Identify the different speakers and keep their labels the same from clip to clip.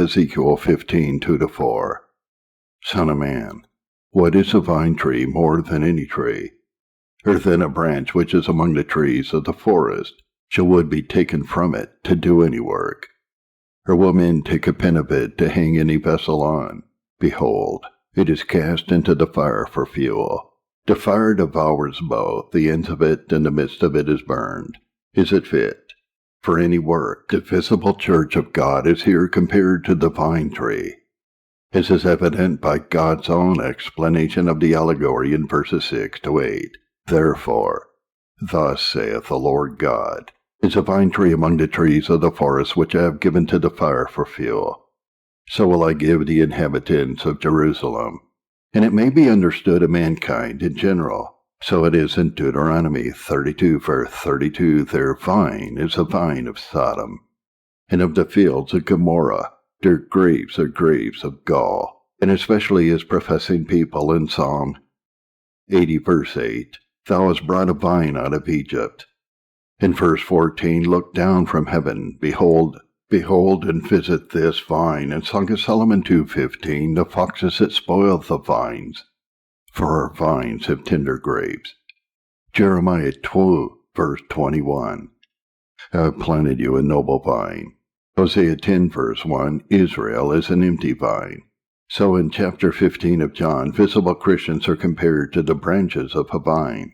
Speaker 1: Ezekiel 15:2-4. Son of man, what is a vine tree more than any tree? Or than a branch which is among the trees of the forest? Shall wood be taken from it to do any work? Or will men take a pin of it to hang any vessel on? Behold, it is cast into the fire for fuel. The fire devours both, the ends of it and the midst of it is burned. Is it fit for any work? The visible church of God is here compared to the vine tree. This is evident by God's own explanation of the allegory in verses 6-8. Therefore, thus saith the Lord God, is a vine tree among the trees of the forest which I have given to the fire for fuel. So will I give the inhabitants of Jerusalem. And it may be understood of mankind in general. So it is in Deuteronomy 32 verse 32, their vine is a vine of Sodom, and of the fields of Gomorrah. Their grapes are grapes of gall, and especially his professing people in Psalm 80 verse 8, thou hast brought a vine out of Egypt. In verse 14, look down from heaven, behold, and visit this vine. And Song of Solomon 2:15, the foxes that spoil the vines, for our vines have tender grapes. Jeremiah 2 verse 21, I have planted you a noble vine. Hosea 10 verse 1, Israel is an empty vine. So in chapter 15 of John, visible Christians are compared to the branches of a vine.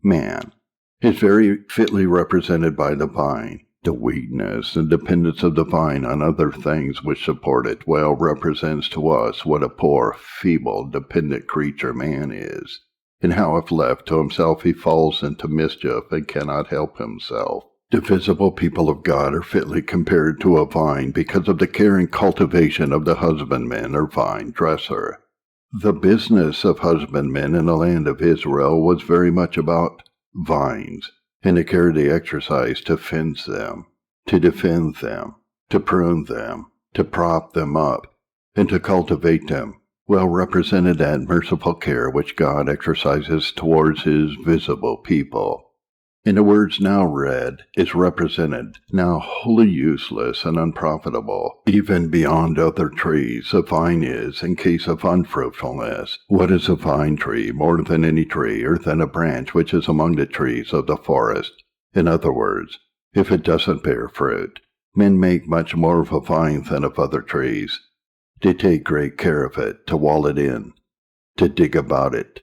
Speaker 1: Man is very fitly represented by the vine. The weakness and dependence of the vine on other things which support it well represents to us what a poor, feeble, dependent creature man is, and how if left to himself he falls into mischief and cannot help himself. The visible people of God are fitly compared to a vine because of the care and cultivation of the husbandman or vine dresser. The business of husbandmen in the land of Israel was very much about vines, and the care they exercised to fence them, to defend them, to prune them, to prop them up, and to cultivate them, well represented that merciful care which God exercises towards his visible people. In the words now read is represented, now wholly useless and unprofitable, even beyond other trees. A vine is, in case of unfruitfulness. What is a vine tree more than any tree, or than a branch which is among the trees of the forest? In other words, if it doesn't bear fruit, men make much more of a vine than of other trees. They take great care of it, to wall it in, to dig about it,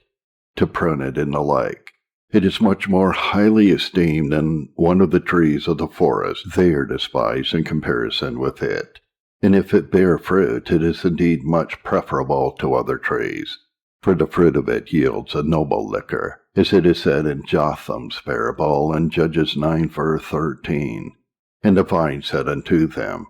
Speaker 1: to prune it, and the like. It is much more highly esteemed than one of the trees of the forest. They are despised in comparison with it. And if it bear fruit, it is indeed much preferable to other trees, for the fruit of it yields a noble liquor, as it is said in Jotham's parable in Judges 9 verse 13. And the vine said unto them,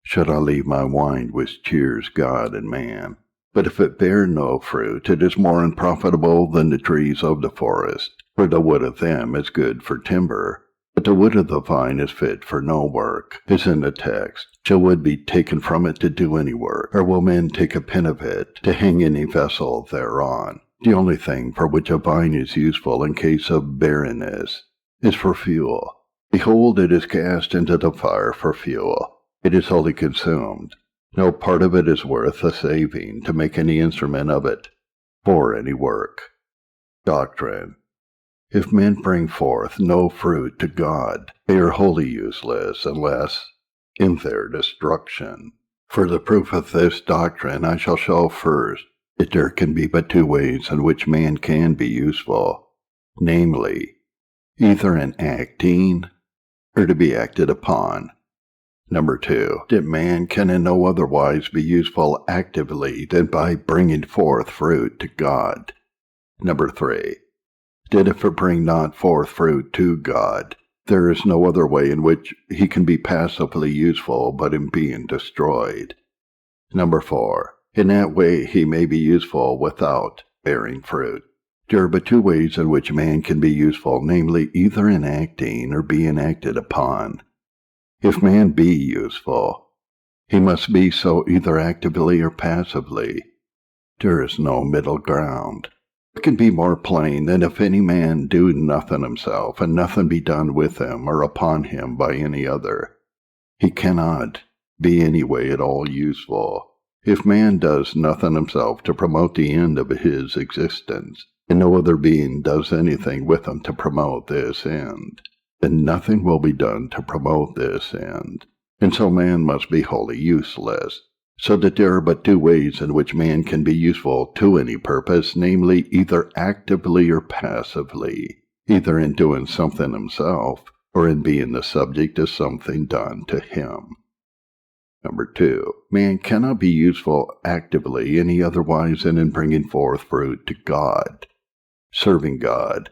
Speaker 1: should I leave my wine which cheers God and man? But if it bear no fruit, it is more unprofitable than the trees of the forest. For the wood of them is good for timber, but the wood of the vine is fit for no work. As in the text, shall wood be taken from it to do any work? Or will men take a pin of it to hang any vessel thereon? The only thing for which a vine is useful in case of barrenness is for fuel. Behold, it is cast into the fire for fuel. It is wholly consumed. No part of it is worth a saving to make any instrument of it for any work. Doctrine. If men bring forth no fruit to God, they are wholly useless unless in their destruction. For the proof of this doctrine I shall show first that there can be but two ways in which man can be useful, namely, either in acting or to be acted upon. Number 2, that man can in no otherwise be useful actively than by bringing forth fruit to God. Number 3, that if it bring not forth fruit to God, there is no other way in which he can be passively useful but in being destroyed. Number 4, in that way he may be useful without bearing fruit. There are but two ways in which man can be useful, namely either in acting or being acted upon. If man be useful, he must be so either actively or passively. There is no middle ground. It can be more plain than if any man do nothing himself, and nothing be done with him or upon him by any other. He cannot be anyway at all useful. If man does nothing himself to promote the end of his existence, and no other being does anything with him to promote this end, then nothing will be done to promote this end. And so man must be wholly useless, so that there are but two ways in which man can be useful to any purpose, namely either actively or passively, either in doing something himself, or in being the subject of something done to him. Number 2, man cannot be useful actively any otherwise than in bringing forth fruit to God, serving God,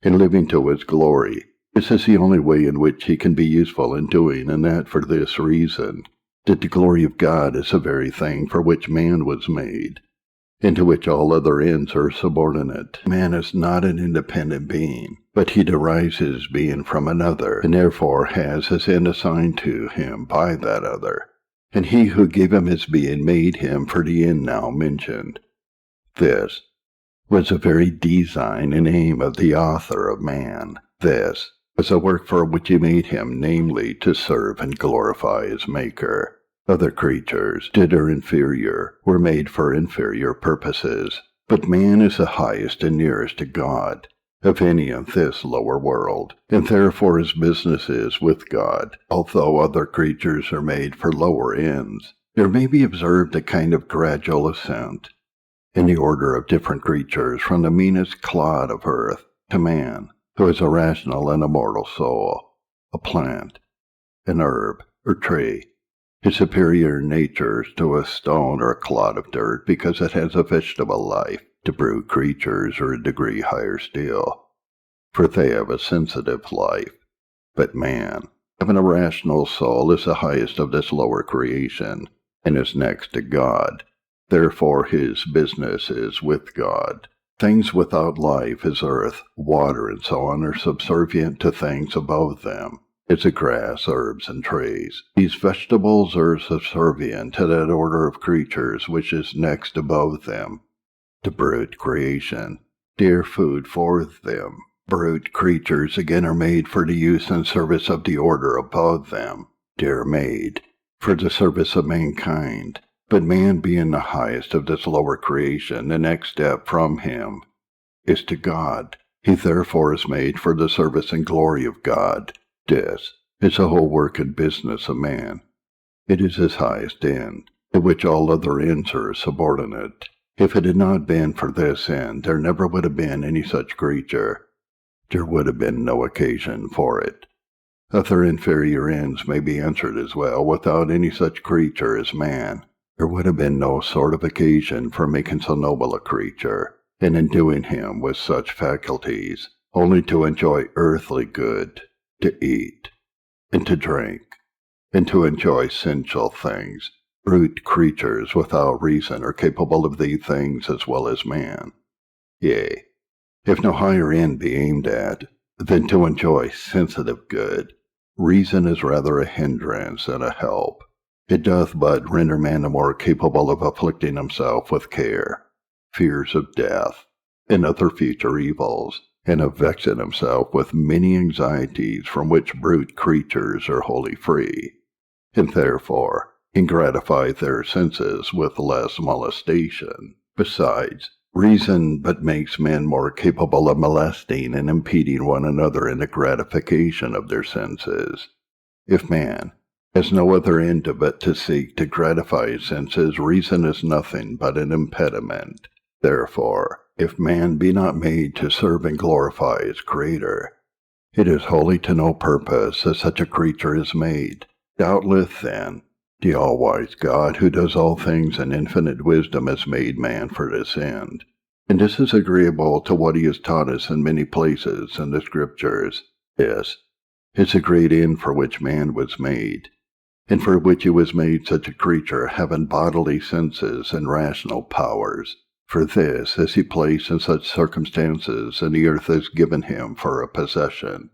Speaker 1: and living to His glory. This is the only way in which he can be useful in doing, and that for this reason, that the glory of God is the very thing for which man was made, and to which all other ends are subordinate. Man is not an independent being, but he derives his being from another, and therefore has his end assigned to him by that other. And he who gave him his being made him for the end now mentioned. This was the very design and aim of the author of man. This was the work for which he made him, namely, to serve and glorify his Maker. Other creatures, did or inferior, were made for inferior purposes, but man is the highest and nearest to God of any of this lower world, and therefore his business is with God. Although other creatures are made for lower ends, there may be observed a kind of gradual ascent in the order of different creatures from the meanest clod of earth to man, who is a rational and immortal soul, a plant, an herb, or tree. His superior natures to a stone or a clod of dirt, because it has a vegetable life, to brute creatures are a degree higher still, for they have a sensitive life. But man, having a rational soul, is the highest of this lower creation, and is next to God. Therefore his business is with God. Things without life, as earth, water, and so on, are subservient to things above them, as the grass, herbs, and trees. These vegetables are subservient to that order of creatures which is next above them, the brute creation, dear food for them. Brute creatures again are made for the use and service of the order above them, dear made for the service of mankind. But man, being the highest of this lower creation, the next step from him is to God. He therefore is made for the service and glory of God. This is the whole work and business of man. It is his highest end, to which all other ends are subordinate. If it had not been for this end, there never would have been any such creature. There would have been no occasion for it. Other inferior ends may be answered as well. Without any such creature as man, there would have been no sort of occasion for making so noble a creature, and in doing him with such faculties, only to enjoy earthly good, to eat, and to drink, and to enjoy sensual things. Brute creatures without reason are capable of these things as well as man. Yea, if no higher end be aimed at than to enjoy sensitive good, reason is rather a hindrance than a help. It doth but render man the more capable of afflicting himself with care, fears of death, and other future evils, and of vexing himself with many anxieties from which brute creatures are wholly free, and therefore can gratify their senses with less molestation. Besides, reason but makes men more capable of molesting and impeding one another in the gratification of their senses. If man has no other end but to seek to gratify his senses, reason is nothing but an impediment. Therefore, if man be not made to serve and glorify his Creator, it is wholly to no purpose that such a creature is made. Doubtless, then, the all-wise God, who does all things in infinite wisdom, has made man for this end. And this is agreeable to what he has taught us in many places in the Scriptures. This is the great end for which man was made, and for which he was made such a creature, having bodily senses and rational powers. For this is he placed in such circumstances, and the earth is given him for a possession.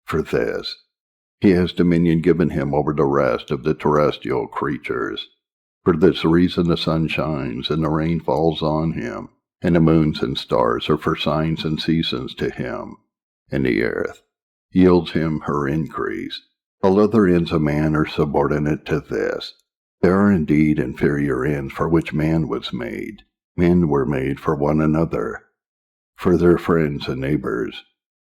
Speaker 1: For this he has dominion given him over the rest of the terrestrial creatures. For this reason the sun shines, and the rain falls on him, and the moons and stars are for signs and seasons to him, and the earth yields him her increase. All other ends of man are subordinate to this, There are indeed inferior ends for which man was made. Men were made for one another, for their friends and neighbors,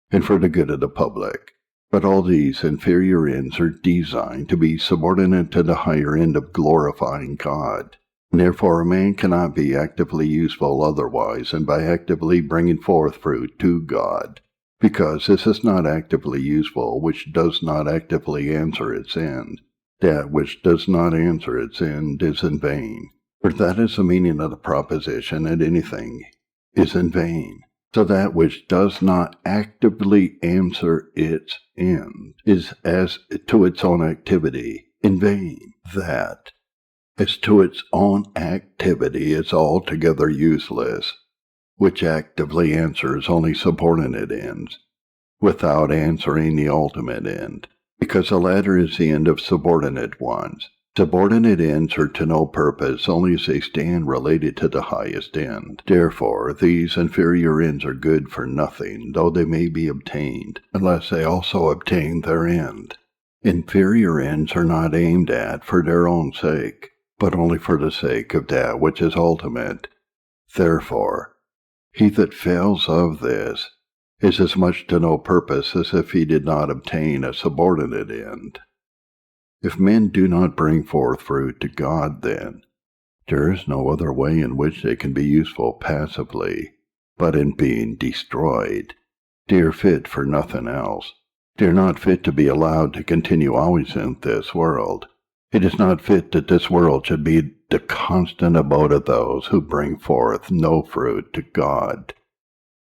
Speaker 1: and for the good of the public. But all these inferior ends are designed to be subordinate to the higher end of glorifying God. And therefore a man cannot be actively useful otherwise than by actively bringing forth fruit to God, because this is not actively useful which does not actively answer its end. That which does not answer its end is in vain. For that is the meaning of the proposition that anything is in vain. So that which does not actively answer its end is as to its own activity in vain. That as to its own activity is altogether useless, which actively answers only subordinate ends, without answering the ultimate end, because the latter is the end of subordinate ones. Subordinate ends are to no purpose only as they stand related to the highest end. Therefore, these inferior ends are good for nothing, though they may be obtained, unless they also obtain their end. Inferior ends are not aimed at for their own sake, but only for the sake of that which is ultimate. Therefore, he that fails of this is as much to no purpose as if he did not obtain a subordinate end. If men do not bring forth fruit to God, then, there is no other way in which they can be useful passively, but in being destroyed. They are fit for nothing else. They are not fit to be allowed to continue always in this world. It is not fit that this world should be the constant abode of those who bring forth no fruit to God.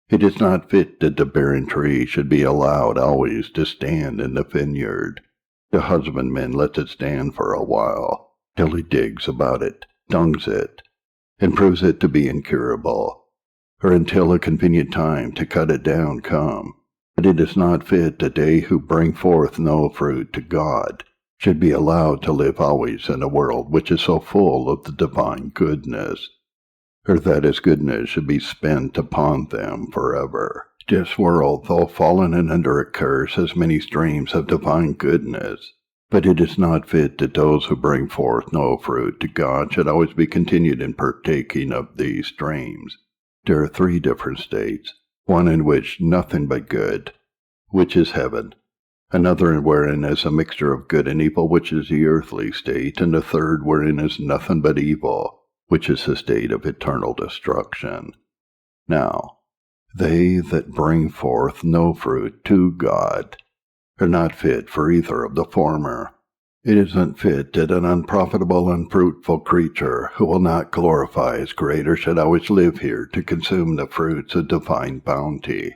Speaker 1: It is not fit that the barren tree should be allowed always to stand in the vineyard. The husbandman lets it stand for a while, till he digs about it, dungs it, and proves it to be incurable, or until a convenient time to cut it down come. But it is not fit that they who bring forth no fruit to God should be allowed to live always in a world which is so full of the divine goodness, or that his goodness should be spent upon them forever. This world, though fallen and under a curse, has many streams of divine goodness, but it is not fit that those who bring forth no fruit to God should always be continued in partaking of these streams. There are 3 different states, one in which nothing but good, which is heaven, another wherein is a mixture of good and evil, which is the earthly state, and the third wherein is nothing but evil, which is the state of eternal destruction. Now, they that bring forth no fruit to God are not fit for either of the former. It isn't fit that an unprofitable, unfruitful creature who will not glorify his Creator should always live here to consume the fruits of divine bounty,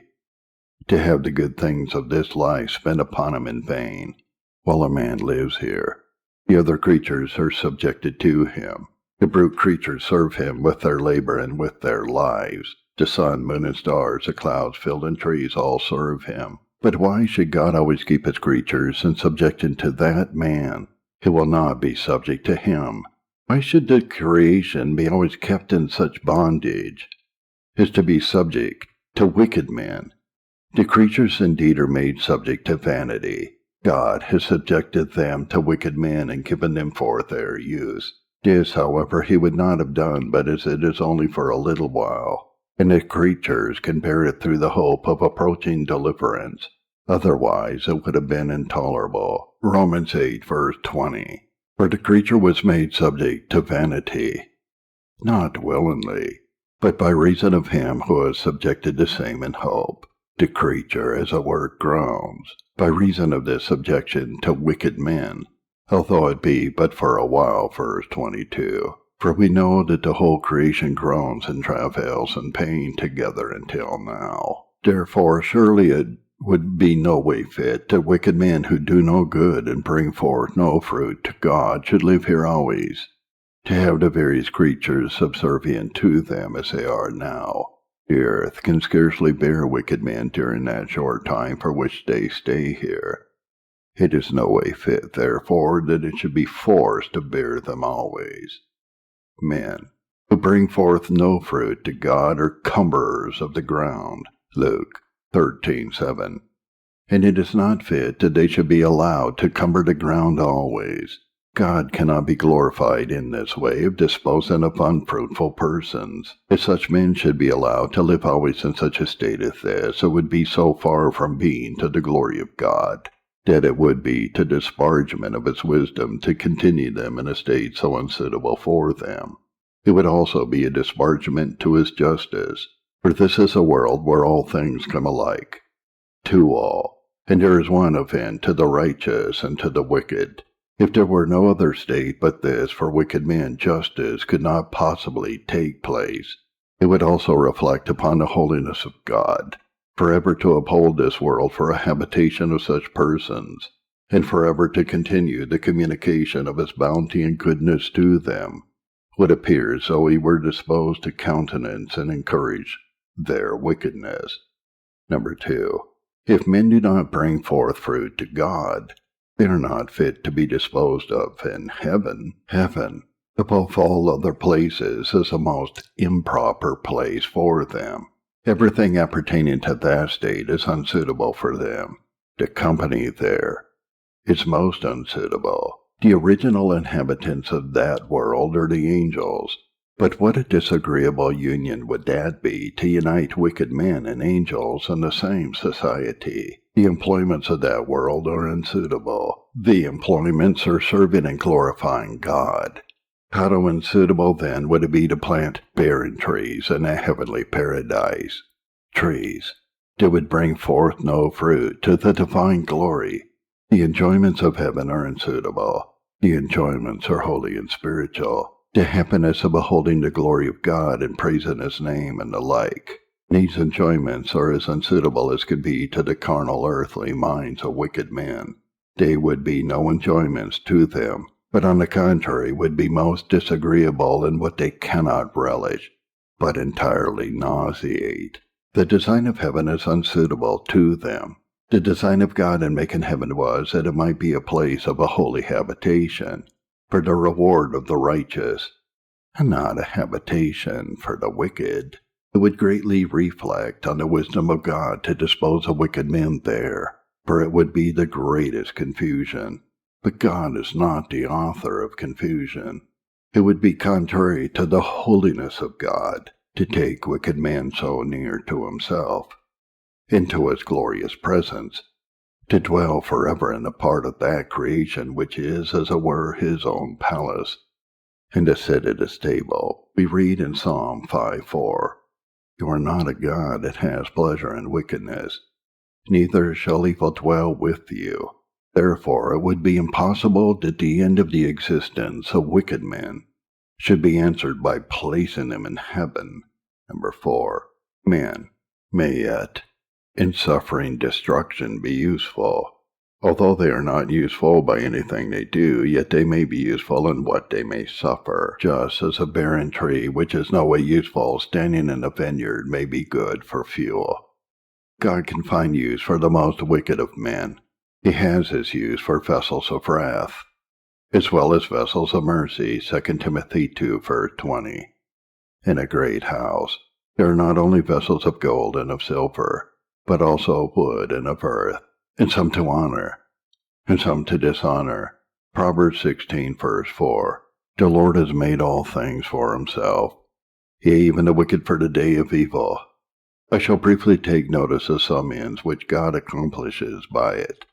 Speaker 1: to have the good things of this life spent upon him in vain, while a man lives here. The other creatures are subjected to him. The brute creatures serve him with their labor and with their lives. The sun, moon, and stars, the clouds, field, and trees all serve him. But why should God always keep his creatures in subjection to that man who will not be subject to him? Why should the creation be always kept in such bondage as to be subject to wicked men? The creatures indeed are made subject to vanity. God has subjected them to wicked men and given them for their use. This, however, he would not have done, but as it is only for a little while, and the creatures can bear it through the hope of approaching deliverance. Otherwise it would have been intolerable. Romans 8, verse 20. For the creature was made subject to vanity, not willingly, but by reason of him who has subjected the same in hope. The creature, as it were, groans, by reason of this subjection to wicked men, although it be but for a while, verse 22. For we know that the whole creation groans and travails in pain together until now. Therefore surely it would be no way fit that wicked men who do no good and bring forth no fruit to God should live here always, to have the various creatures subservient to them as they are now. The earth can scarcely bear wicked men during that short time for which they stay here. It is no way fit, therefore, that it should be forced to bear them always. Men who bring forth no fruit to God are cumberers of the ground. Luke 13:7. And it is not fit that they should be allowed to cumber the ground always, God cannot be glorified in this way of disposing of unfruitful persons. If such men should be allowed to live always in such a state as this, it would be so far from being to the glory of God, that it would be to disparagement of his wisdom to continue them in a state so unsuitable for them. It would also be a disparagement to his justice, for this is a world where all things come alike, to all, and there is one offend to the righteous and to the wicked. If there were no other state but this for wicked men, justice could not possibly take place. It would also reflect upon the holiness of God, forever to uphold this world for a habitation of such persons, and forever to continue the communication of his bounty and goodness to them, would appear as though he were disposed to countenance and encourage their wickedness. Number 2. If men do not bring forth fruit to God, they are not fit to be disposed of in heaven. Heaven, above all other places, is a most improper place for them. Everything appertaining to that state is unsuitable for them. The company there is most unsuitable. The original inhabitants of that world are the angels. But what a disagreeable union would that be, to unite wicked men and angels in the same society. The employments of that world are unsuitable. The employments are serving and glorifying God. How unsuitable then would it be to plant barren trees in a heavenly paradise, trees that would bring forth no fruit to the divine glory. The enjoyments of heaven are unsuitable. The enjoyments are holy and spiritual. The happiness of beholding the glory of God and praising his name and the like. These enjoyments are as unsuitable as could be to the carnal earthly minds of wicked men. They would be no enjoyments to them, but on the contrary would be most disagreeable in what they cannot relish, but entirely nauseate. The design of heaven is unsuitable to them. The design of God in making heaven was that it might be a place of a holy habitation, for the reward of the righteous, and not a habitation for the wicked. It would greatly reflect on the wisdom of God to dispose of wicked men there, for it would be the greatest confusion. But God is not the author of confusion. It would be contrary to the holiness of God to take wicked men so near to himself, into his glorious presence, to dwell forever in a part of that creation which is, as it were, his own palace, and to sit at his table. We read in Psalm 5:4, "You are not a God that has pleasure in wickedness, neither shall evil dwell with you." Therefore it would be impossible that the end of the existence of wicked men should be answered by placing them in heaven. Number 4. Men may yet, in suffering destruction, be useful. Although they are not useful by anything they do, yet they may be useful in what they may suffer, just as a barren tree which is no way useful standing in a vineyard may be good for fuel. God can find use for the most wicked of men. He has his use for vessels of wrath, as well as vessels of mercy, 2 Timothy 2 verse 20. In a great house there are not only vessels of gold and of silver, but also of wood and of earth, and some to honor, and some to dishonor. Proverbs 16 verse 4. The Lord has made all things for himself, yea, even the wicked for the day of evil. I shall briefly take notice of some ends which God accomplishes by it.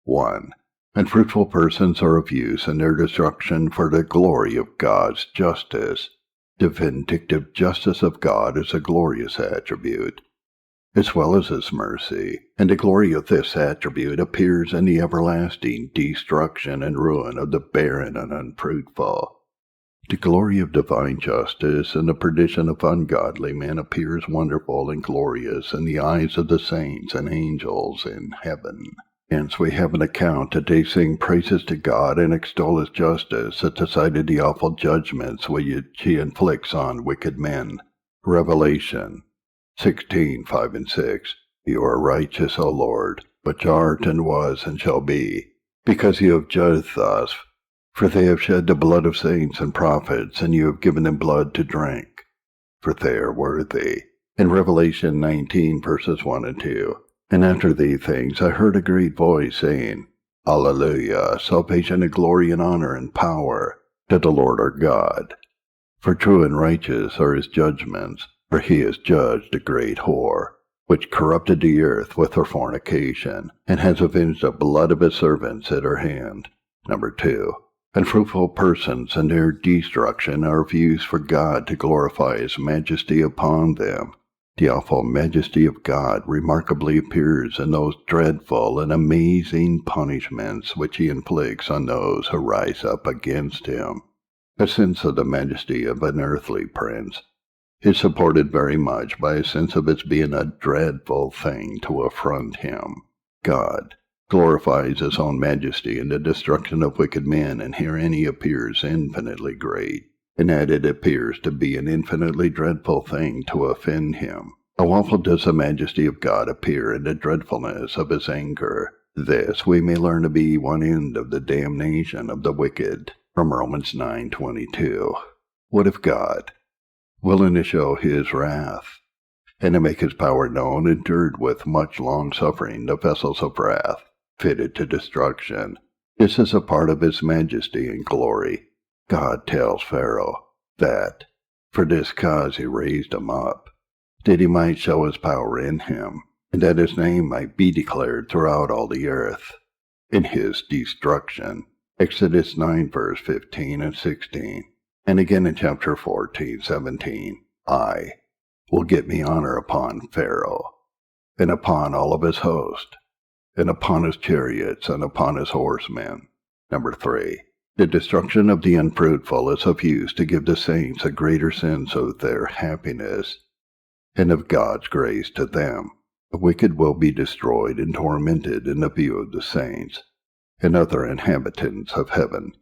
Speaker 1: 1. Unfruitful persons are of use in their destruction for the glory of God's justice. The vindictive justice of God is a glorious attribute, as well as his mercy, and the glory of this attribute appears in the everlasting destruction and ruin of the barren and unfruitful. The glory of divine justice and the perdition of ungodly men appears wonderful and glorious in the eyes of the saints and angels in heaven. Hence we have an account that they sing praises to God and extol his justice at the sight of the awful judgments which he inflicts on wicked men. Revelation 16, 5 and 6. You are righteous, O Lord, which art and was and shall be, because you have judged thus. For they have shed the blood of saints and prophets, and you have given them blood to drink, for they are worthy. In Revelation 19, verses 1 and 2. And after these things I heard a great voice saying, Alleluia, salvation and glory and honor and power to the Lord our God. For true and righteous are his judgments, for he has judged a great whore, which corrupted the earth with her fornication, and has avenged the blood of his servants at her hand. Number 2. Unfruitful persons and their destruction are of use for God to glorify his majesty upon them. The awful majesty of God remarkably appears in those dreadful and amazing punishments which he inflicts on those who rise up against him. A sense of the majesty of an earthly prince is supported very much by a sense of its being a dreadful thing to affront him. God glorifies his own majesty in the destruction of wicked men, and herein he appears infinitely great, and that it appears to be an infinitely dreadful thing to offend him. How awful does the majesty of God appear in the dreadfulness of his anger! This we may learn to be one end of the damnation of the wicked, from Romans 9:22. What if God, willing to show his wrath, and to make his power known, endured with much long-suffering the vessels of wrath, fitted to destruction? This is a part of his majesty and glory. God tells Pharaoh that for this cause he raised him up, that he might show his power in him, and that his name might be declared throughout all the earth. In his destruction, Exodus 9 verse 15 and 16, and again in chapter 14:17, I will get me honor upon Pharaoh, and upon all of his host, and upon his chariots, and upon his horsemen. Number 3. The destruction of the unfruitful is of use to give the saints a greater sense of their happiness, and of God's grace to them. The wicked will be destroyed and tormented in the view of the saints, and other inhabitants of heaven.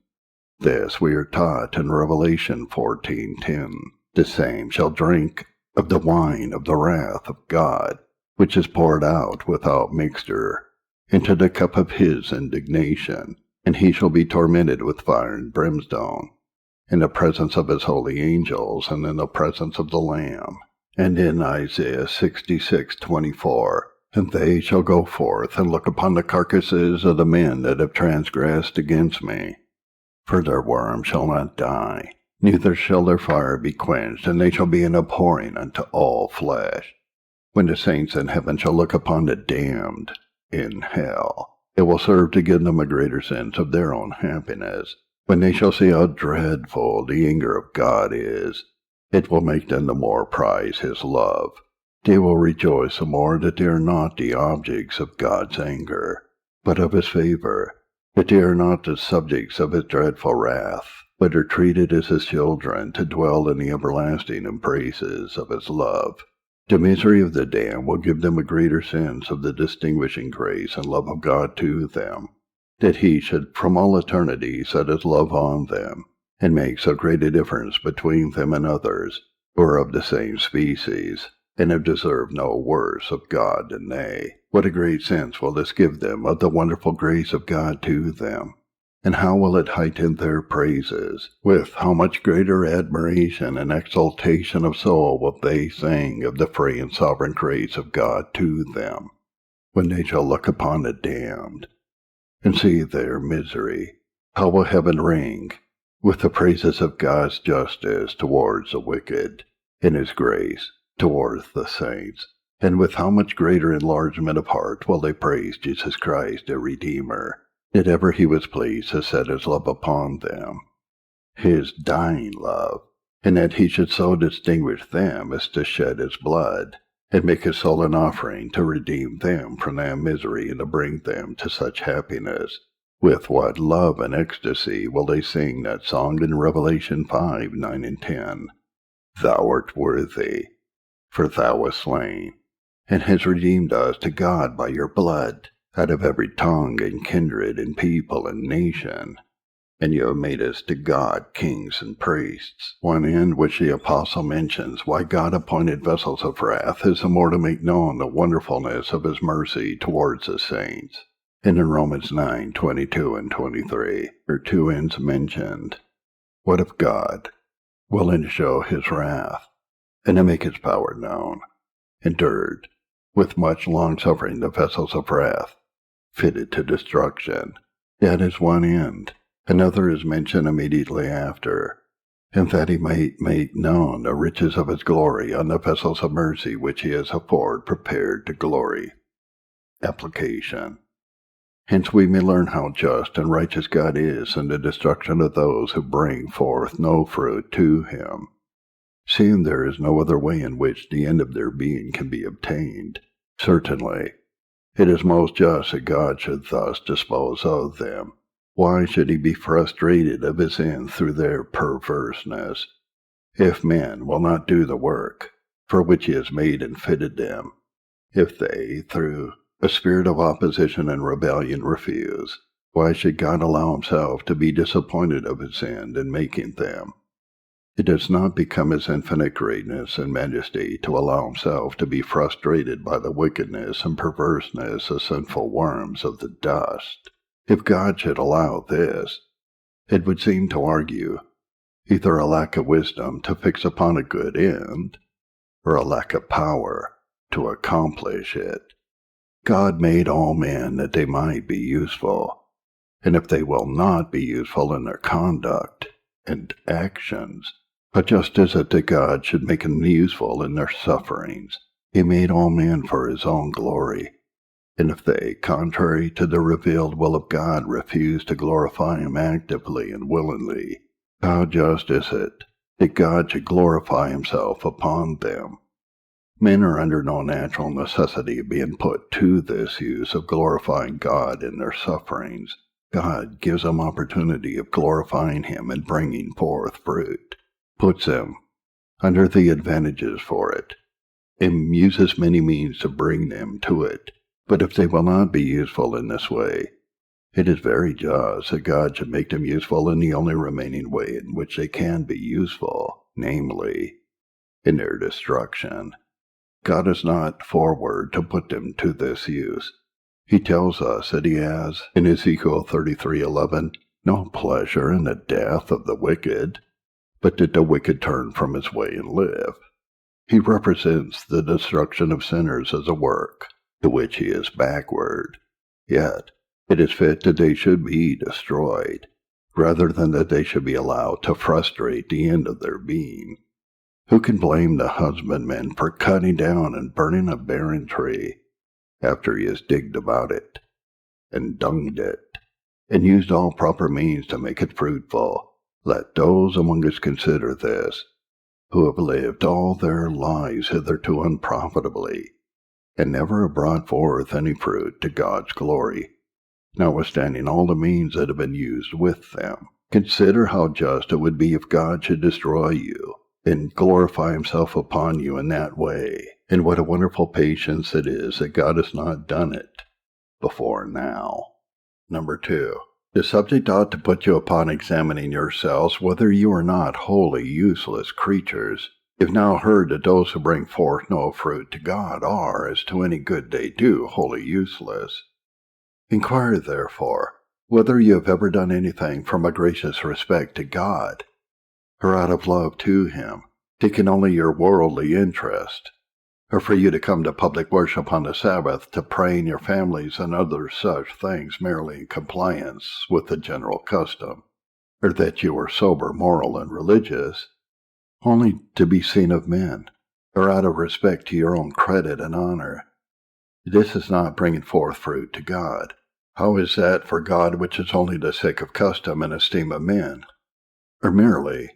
Speaker 1: This we are taught in Revelation 14:10. The same shall drink of the wine of the wrath of God, which is poured out without mixture into the cup of his indignation, and he shall be tormented with fire and brimstone, in the presence of his holy angels, and in the presence of the Lamb. And in Isaiah 66:24, and they shall go forth and look upon the carcasses of the men that have transgressed against me. For their worm shall not die, neither shall their fire be quenched, and they shall be an abhorring unto all flesh. When the saints in heaven shall look upon the damned in hell, it will serve to give them a greater sense of their own happiness. When they shall see how dreadful the anger of God is, it will make them the more prize his love. They will rejoice the more that they are not the objects of God's anger, but of his favor, that they are not the subjects of his dreadful wrath, but are treated as his children to dwell in the everlasting embraces of his love. The misery of the damned will give them a greater sense of the distinguishing grace and love of God to them, that he should from all eternity set his love on them, and make so great a difference between them and others who are of the same species, and have deserved no worse of God than they. What a great sense will this give them of the wonderful grace of God to them, and how will it heighten their praises? With how much greater admiration and exaltation of soul will they sing of the free and sovereign grace of God to them, when they shall look upon the damned, and see their misery. How will heaven ring with the praises of God's justice towards the wicked, and his grace towards the saints, and with how much greater enlargement of heart will they praise Jesus Christ, their Redeemer, that ever he was pleased to set his love upon them, his dying love, and that he should so distinguish them as to shed his blood, and make his soul an offering to redeem them from their misery and to bring them to such happiness. With what love and ecstasy will they sing that song in Revelation 5:9 and 10. Thou art worthy, for thou wast slain, and hast redeemed us to God by your blood, out of every tongue and kindred and people and nation. And you have made us to God kings and priests. One end which the apostle mentions why God appointed vessels of wrath is the more to make known the wonderfulness of his mercy towards the saints. And in Romans 9:22 and 23 are two ends mentioned. What if God, willing to show his wrath, and to make his power known, endured with much long-suffering the vessels of wrath, fitted to destruction, That is one end. Another is mentioned immediately after, and that he might make known the riches of his glory on the vessels of mercy which he has afore prepared to glory. Application. Hence we may learn how just and righteous God is in the destruction of those who bring forth no fruit to him, seeing there is no other way in which the end of their being can be obtained. Certainly, it is most just that God should thus dispose of them. Why should he be frustrated of his end through their perverseness, if men will not do the work for which he has made and fitted them? If they, through a spirit of opposition and rebellion, refuse, why should God allow himself to be disappointed of his end in making them? It does not become his infinite greatness and majesty to allow himself to be frustrated by the wickedness and perverseness of sinful worms of the dust. If God should allow this, it would seem to argue either a lack of wisdom to fix upon a good end, or a lack of power to accomplish it. God made all men that they might be useful, and if they will not be useful in their conduct and actions, but just as if that God should make them useful in their sufferings, he made all men for his own glory. And if they, contrary to the revealed will of God, refuse to glorify him actively and willingly, how just is it that God should glorify himself upon them? Men are under no natural necessity of being put to this use of glorifying God in their sufferings. God gives them opportunity of glorifying him and bringing forth fruit, puts them under the advantages for it, and uses many means to bring them to it. But if they will not be useful in this way, it is very just that God should make them useful in the only remaining way in which they can be useful, namely, in their destruction. God is not forward to put them to this use. He tells us that he has, in Ezekiel 33:11, no pleasure in the death of the wicked, but that the wicked turn from his way and live. He represents the destruction of sinners as a work to which he is backward, yet it is fit that they should be destroyed, rather than that they should be allowed to frustrate the end of their being. Who can blame the husbandman for cutting down and burning a barren tree after he has digged about it, and dunged it, and used all proper means to make it fruitful? Let those among us consider this, who have lived all their lives hitherto unprofitably, and never have brought forth any fruit to God's glory, notwithstanding all the means that have been used with them. Consider how just it would be if God should destroy you, and glorify himself upon you in that way, and what a wonderful patience it is that God has not done it before now. Number 2. The subject ought to put you upon examining yourselves whether you are not wholly useless creatures. You've now heard that those who bring forth no fruit to God are, as to any good they do, wholly useless. Inquire, therefore, whether you have ever done anything from a gracious respect to God, or out of love to him, taking only your worldly interest, or for you to come to public worship on the Sabbath, to pray in your families and other such things merely in compliance with the general custom, or that you are sober, moral, and religious, only to be seen of men, or out of respect to your own credit and honor. This is not bringing forth fruit to God. How is that for God which is only the sake of custom and esteem of men, or merely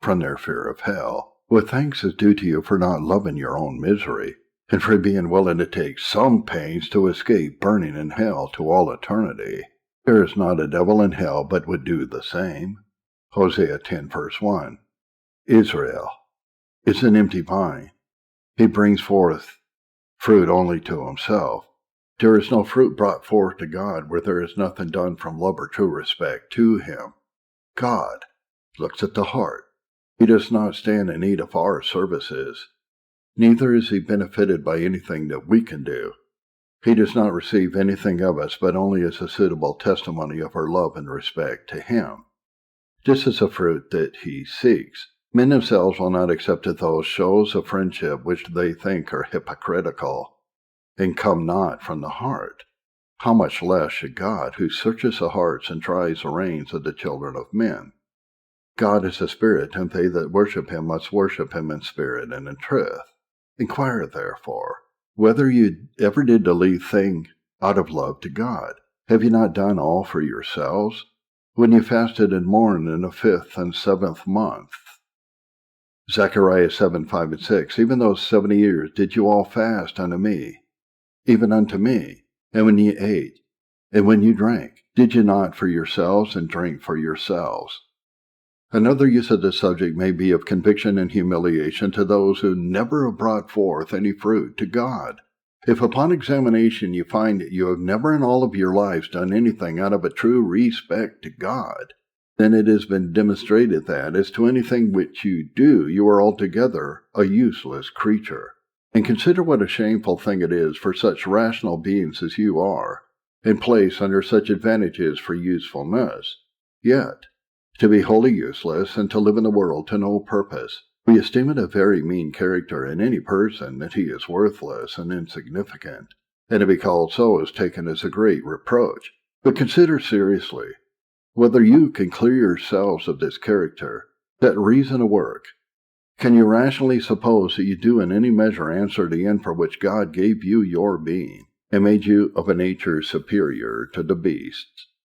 Speaker 1: from their fear of hell? What thanks is due to you for not loving your own misery, and for being willing to take some pains to escape burning in hell to all eternity? There is not a devil in hell but would do the same. Hosea 10 verse 1. Israel is an empty vine. He brings forth fruit only to himself. There is no fruit brought forth to God where there is nothing done from love or true respect to him. God looks at the heart. He does not stand in need of our services. Neither is he benefited by anything that we can do. He does not receive anything of us but only as a suitable testimony of our love and respect to him. This is a fruit that he seeks. Men themselves will not accept those shows of friendship which they think are hypocritical, and come not from the heart. how much less should God, who searches the hearts and tries the reins of the children of men? God is a spirit, and they that worship him must worship him in spirit and in truth. Inquire, therefore, whether you ever did the least thing out of love to God. Have you not done all for yourselves? When you fasted and mourned in the 5th and 7th month. Zechariah 7:5-6. Even those 70 years did you all fast unto me, even unto me. And when ye ate, and when you drank, did you not for yourselves and drink for yourselves? Another use of this subject may be of conviction and humiliation to those who never have brought forth any fruit to God. If upon examination you find that you have never in all of your lives done anything out of a true respect to God, then it has been demonstrated that, as to anything which you do, you are altogether a useless creature. And consider what a shameful thing it is for such rational beings as you are, and placed under such advantages for usefulness, yet to be wholly useless and to live in the world to no purpose. We esteem it a very mean character in any person that he is worthless and insignificant, and to be called so is taken as a great reproach. But consider seriously whether you can clear yourselves of this character, set reason to work. Can you rationally suppose that you do in any measure answer the end for which God gave you your being, and made you of a nature superior to the beasts?